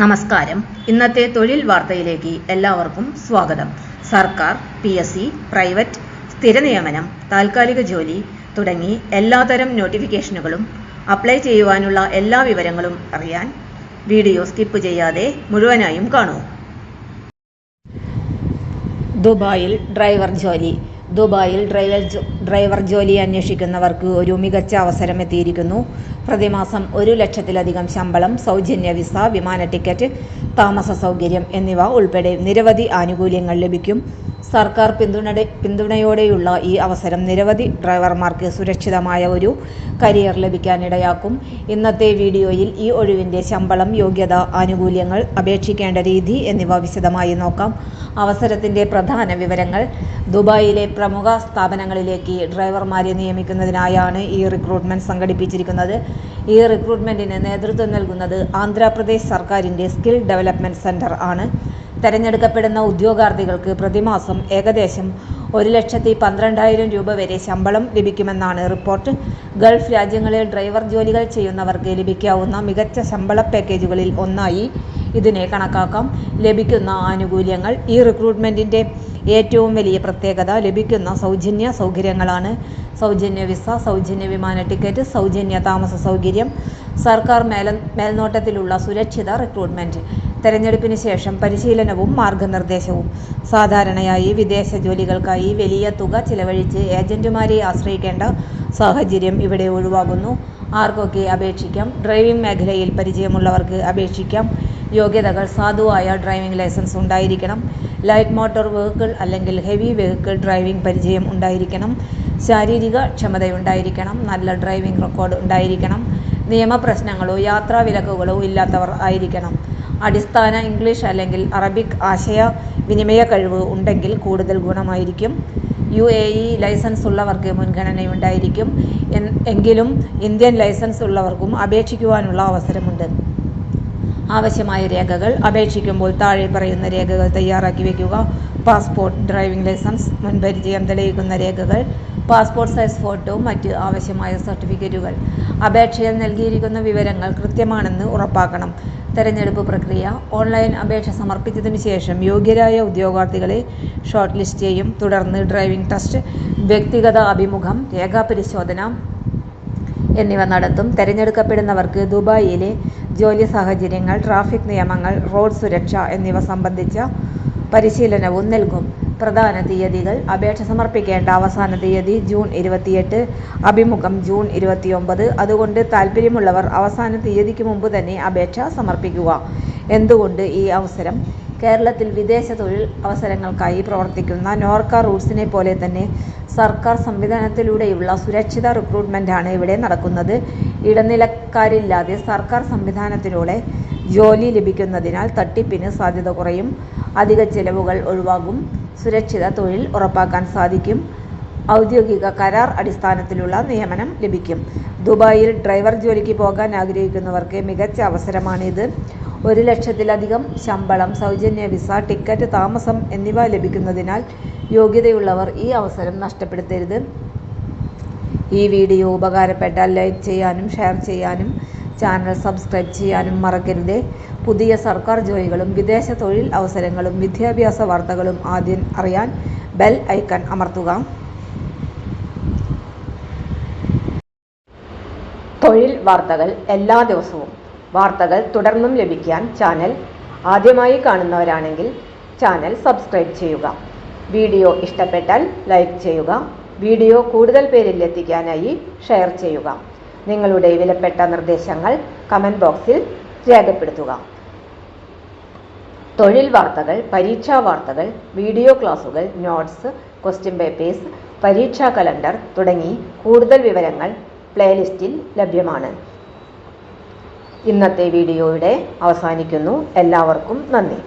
നമസ്കാരം. ഇന്നത്തെ തൊഴിൽ വാർത്തയിലേക്ക് എല്ലാവർക്കും സ്വാഗതം. സർക്കാർ, PSC, പ്രൈവറ്റ്, സ്ഥിര നിയമനം, താൽക്കാലിക ജോലി തുടങ്ങി എല്ലാതരം നോട്ടിഫിക്കേഷനുകളും അപ്ലൈ ചെയ്യുവാനുള്ള എല്ലാ വിവരങ്ങളും അറിയാൻ വീഡിയോ സ്കിപ്പ് ചെയ്യാതെ മുഴുവനായും കാണൂ. ദുബായിൽ ഡ്രൈവർ ജോലി. ദുബായിൽ ഡ്രൈവർ ജോലി അന്വേഷിക്കുന്നവർക്ക് ഒരു മികച്ച അവസരം എത്തിയിരിക്കുന്നു. പ്രതിമാസം 1 ലക്ഷത്തിലധികം ശമ്പളം, സൗജന്യ വിസ, വിമാന ടിക്കറ്റ്, താമസ സൗകര്യം എന്നിവ ഉൾപ്പെടെ നിരവധി ആനുകൂല്യങ്ങൾ ലഭിക്കും. സർക്കാർ പിന്തുണയോടെയുള്ള ഈ അവസരം നിരവധി ഡ്രൈവർമാർക്ക് സുരക്ഷിതമായ ഒരു കരിയർ ലഭിക്കാനിടയാക്കും. ഇന്നത്തെ വീഡിയോയിൽ ഈ ഒഴിവിൻ്റെ ശമ്പളം, യോഗ്യത, ആനുകൂല്യങ്ങൾ, അപേക്ഷിക്കേണ്ട രീതി എന്നിവ വിശദമായി നോക്കാം. അവസരത്തിൻ്റെ പ്രധാന വിവരങ്ങൾ. ദുബായിലെ പ്രമുഖ സ്ഥാപനങ്ങളിലേക്ക് ഡ്രൈവർമാരെ നിയമിക്കുന്നതിനായാണ് ഈ റിക്രൂട്ട്മെന്റ് സംഘടിപ്പിച്ചിരിക്കുന്നത്. ഈ റിക്രൂട്ട്മെന്റിന് നേതൃത്വം നൽകുന്നത് ആന്ധ്രാപ്രദേശ് സർക്കാരിൻ്റെ സ്കിൽ ഡെവലപ്മെന്റ് സെന്റർ ആണ്. തെരഞ്ഞെടുക്കപ്പെടുന്ന ഉദ്യോഗാർത്ഥികൾക്ക് പ്രതിമാസം ഏകദേശം 1,12,000 രൂപ വരെ ശമ്പളം ലഭിക്കുമെന്നാണ് റിപ്പോർട്ട്. ഗൾഫ് രാജ്യങ്ങളിൽ ഡ്രൈവർ ജോലികൾ ചെയ്യുന്നവർക്ക് ലഭിക്കാവുന്ന മികച്ച ശമ്പള പാക്കേജുകളിൽ ഒന്നായി ഇതിനെ കണക്കാക്കാം. ലഭിക്കുന്ന ആനുകൂല്യങ്ങൾ. ഈ റിക്രൂട്ട്മെന്റിന്റെ ഏറ്റവും വലിയ പ്രത്യേകത ലഭിക്കുന്ന സൗജന്യ സൗകര്യങ്ങളാണ്. സൗജന്യ വിസ, സൗജന്യ വിമാന ടിക്കറ്റ്, സൗജന്യ താമസ സൗകര്യം, സർക്കാർ മേൽനോട്ടത്തിലുള്ള സുരക്ഷിത റിക്രൂട്ട്മെന്റ്, തെരഞ്ഞെടുപ്പിന് ശേഷം പരിശീലനവും മാർഗനിർദ്ദേശവും. സാധാരണയായി വിദേശ ജോലികൾക്കായി വലിയ തുക ചിലവഴിച്ച് ഏജന്റുമാരെ ആശ്രയിക്കേണ്ട സാഹചര്യം ഇവിടെ ഒഴിവാകുന്നു. ആർക്കൊക്കെ അപേക്ഷിക്കാം? ഡ്രൈവിംഗ് മേഖലയിൽ പരിചയമുള്ളവർക്ക് അപേക്ഷിക്കാം. യോഗ്യതകൾ: സാധുവായ ഡ്രൈവിംഗ് ലൈസൻസ് ഉണ്ടായിരിക്കണം. ലൈറ്റ് മോട്ടോർ വെഹിക്കിൾ അല്ലെങ്കിൽ ഹെവി വെഹിക്കിൾ ഡ്രൈവിംഗ് പരിചയം ഉണ്ടായിരിക്കണം. ശാരീരിക ക്ഷമതയുണ്ടായിരിക്കണം. നല്ല ഡ്രൈവിംഗ് റെക്കോർഡ് ഉണ്ടായിരിക്കണം. നിയമപ്രശ്നങ്ങളോ യാത്രാ വിലക്കുകളോ ഇല്ലാത്തവർ ആയിരിക്കണം. അടിസ്ഥാന ഇംഗ്ലീഷ് അല്ലെങ്കിൽ അറബിക് ആശയവിനിമയ കഴിവ് ഉണ്ടെങ്കിൽ കൂടുതൽ ഗുണമായിരിക്കും. UAE ലൈസൻസ് ഉള്ളവർക്ക് മുൻഗണനയുണ്ടായിരിക്കും. എങ്കിലും ഇന്ത്യൻ ലൈസൻസ് ഉള്ളവർക്കും അപേക്ഷിക്കുവാനുള്ള അവസരമുണ്ട്. ആവശ്യമായ രേഖകൾ. അപേക്ഷിക്കുമ്പോൾ താഴെ പറയുന്ന രേഖകൾ തയ്യാറാക്കി വയ്ക്കുക. പാസ്പോർട്ട്, ഡ്രൈവിംഗ് ലൈസൻസ്, മുൻപരിചയം തെളിയിക്കുന്ന രേഖകൾ, പാസ്പോർട്ട് സൈസ് ഫോട്ടോ, മറ്റ് ആവശ്യമായ സർട്ടിഫിക്കറ്റുകൾ. അപേക്ഷയിൽ നൽകിയിരിക്കുന്ന വിവരങ്ങൾ കൃത്യമാണെന്ന് ഉറപ്പാക്കണം. തെരഞ്ഞെടുപ്പ് പ്രക്രിയ. ഓൺലൈൻ അപേക്ഷ സമർപ്പിച്ചതിനു ശേഷം യോഗ്യരായ ഉദ്യോഗാർത്ഥികളെ ഷോർട്ട് ലിസ്റ്റ് ചെയ്യും. തുടർന്ന് ഡ്രൈവിംഗ് ടെസ്റ്റ്, വ്യക്തിഗത അഭിമുഖം, രേഖാപരിശോധന എന്നിവ നടത്തും. തെരഞ്ഞെടുക്കപ്പെടുന്നവർക്ക് ദുബായിലെ ജോലി സാഹചര്യങ്ങൾ, ട്രാഫിക് നിയമങ്ങൾ, റോഡ് സുരക്ഷ എന്നിവ സംബന്ധിച്ച പരിശീലനവും നൽകും. പ്രധാന തീയതികൾ. അപേക്ഷ സമർപ്പിക്കേണ്ട അവസാന തീയതി ജൂൺ 28, അഭിമുഖം ജൂൺ 29. അതുകൊണ്ട് താൽപ്പര്യമുള്ളവർ അവസാന തീയതിക്ക് മുമ്പ് തന്നെ അപേക്ഷ സമർപ്പിക്കുക. എന്തുകൊണ്ട് ഈ അവസരം? കേരളത്തിൽ വിദേശ തൊഴിൽ അവസരങ്ങൾക്കായി പ്രവർത്തിക്കുന്ന നോർക്ക റൂട്ട്സിനെ പോലെ തന്നെ സർക്കാർ സംവിധാനത്തിലൂടെയുള്ള സുരക്ഷിത റിക്രൂട്ട്മെന്റാണ് ഇവിടെ നടക്കുന്നത്. ഇടനിലക്കാരില്ലാതെ സർക്കാർ സംവിധാനത്തിലൂടെ ജോലി ലഭിക്കുന്നതിനാൽ തട്ടിപ്പിന് സാധ്യത കുറയും. അധിക ചെലവുകൾ ഒഴിവാകും. സുരക്ഷിത തൊഴിൽ ഉറപ്പാക്കാൻ സാധിക്കും. ഔദ്യോഗിക കരാർ അടിസ്ഥാനത്തിലുള്ള നിയമനം ലഭിക്കും. ദുബായിൽ ഡ്രൈവർ ജോലിക്ക് പോകാൻ ആഗ്രഹിക്കുന്നവർക്ക് മികച്ച അവസരമാണിത്. 1 ലക്ഷത്തിലധികം ശമ്പളം, സൗജന്യ വിസ, ടിക്കറ്റ്, താമസം എന്നിവ ലഭിക്കുന്നതിനാൽ യോഗ്യതയുള്ളവർ ഈ അവസരം നഷ്ടപ്പെടുത്തരുത്. ഈ വീഡിയോ ഉപകാരപ്പെട്ടാൽ ലൈക്ക് ചെയ്യാനും ഷെയർ ചെയ്യാനും ചാനൽ സബ്സ്ക്രൈബ് ചെയ്യാനും മറക്കരുത്. പുതിയ സർക്കാർ ജോലികളും വിദേശ തൊഴിൽ അവസരങ്ങളും വിദ്യാഭ്യാസ വാർത്തകളും ആദ്യം അറിയാൻ ബെൽ ഐക്കൺ അമർത്തുക. തൊഴിൽ വാർത്തകൾ എല്ലാ ദിവസവും. വാർത്തകൾ തുടർന്നും ലഭിക്കാൻ ചാനൽ ആദ്യമായി കാണുന്നവരാണെങ്കിൽ ചാനൽ സബ്സ്ക്രൈബ് ചെയ്യുക. വീഡിയോ ഇഷ്ടപ്പെട്ടാൽ ലൈക്ക് ചെയ്യുക. വീഡിയോ കൂടുതൽ പേരിൽ എത്തിക്കാനായി ഷെയർ ചെയ്യുക. നിങ്ങളുടെ വിലപ്പെട്ട നിർദ്ദേശങ്ങൾ കമന്റ് ബോക്സിൽ രേഖപ്പെടുത്തുക. തൊഴിൽ വാർത്തകൾ, പരീക്ഷാ വാർത്തകൾ, വീഡിയോ ക്ലാസുകൾ, നോട്ട്സ്, ക്വസ്റ്റ്യൻ പേപ്പേഴ്സ്, പരീക്ഷാ കലണ്ടർ തുടങ്ങി കൂടുതൽ വിവരങ്ങൾ പ്ലേലിസ്റ്റിൽ ലഭ്യമാണ്. ഇന്നത്തെ വീഡിയോയുടെ അവസാനിക്കുന്നു. എല്ലാവർക്കും നന്ദി.